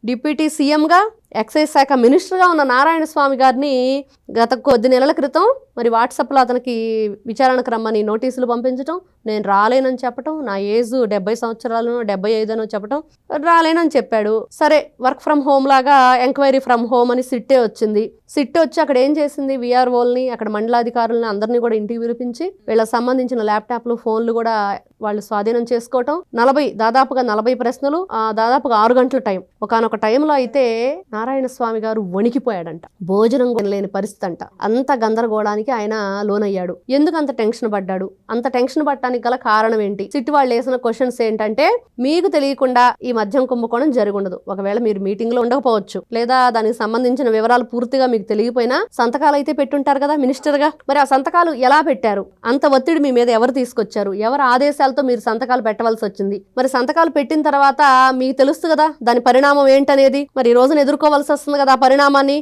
Deputy సీఎంగా excise శాఖ మినిస్టర్గా ఉన్న నారాయణ స్వామి గారిని గత కొద్ది నెలల క్రితం మరి వాట్సాప్లో అతనికి విచారణకు రమ్మని నోటీసులు పంపించడం, నేను రాలేనని చెప్పటం, నా ఏజ్ 70 సంవత్సరాలను 75 అని చెప్పటం, రాలేనని చెప్పాడు. సరే వర్క్ ఫ్రమ్ హోమ్ లాగా ఎంక్వైరీ ఫ్రమ్ హోమ్ అని సిట్టే వచ్చింది. సిట్ వచ్చి అక్కడ ఏం చేసింది, విఆర్ఓల్ని అక్కడ మండలాధికారులని అందరినీ కూడా ఇంటికి పిలిపించి వీళ్ళకి సంబంధించిన ల్యాప్టాప్లు ఫోన్లు కూడా వాళ్ళు స్వాధీనం చేసుకోవటం, దాదాపుగా 40 ప్రశ్నలు, దాదాపుగా 6 గంటల టైం. ఒకనొక టైంలో అయితే నారాయణ స్వామి గారు వణికిపోయాడంట. భోజనం లేని పరిస్థితి అంట. అంత గందరగోళానికి ఆయన లోనయ్యాడు. ఎందుకు అంత టెన్షన్ పడ్డాడు? అంత టెన్షన్ పడటానికి గల కారణం ఏంటి? సిట్ వాళ్ళు వేసిన క్వశ్చన్స్ ఏంటంటే, మీకు తెలియకుండా ఈ మద్యం కుంభకోణం జరుగుండదు. ఒకవేళ మీరు మీటింగ్ లో ఉండకపోవచ్చు, లేదా దానికి సంబంధించిన వివరాలు పూర్తిగా మీకు తెలియపోయినా సంతకాలు అయితే పెట్టుంటారు కదా మినిస్టర్ గా. మరి ఆ సంతకాలు ఎలా పెట్టారు? అంత ఒత్తిడి మీ మీద ఎవరు తీసుకొచ్చారు? ఎవరు ఆదేశాలతో మీరు సంతకాలు పెట్టవలసి వచ్చింది? మరి సంతకాలు పెట్టిన తర్వాత మీకు తెలుస్తుంది కదా దాని పరిణామం ఏంటనేది. మరి ఈ రోజున ఎదుర్కోవాల్సి వస్తుంది కదా ఆ పరిణామాన్ని.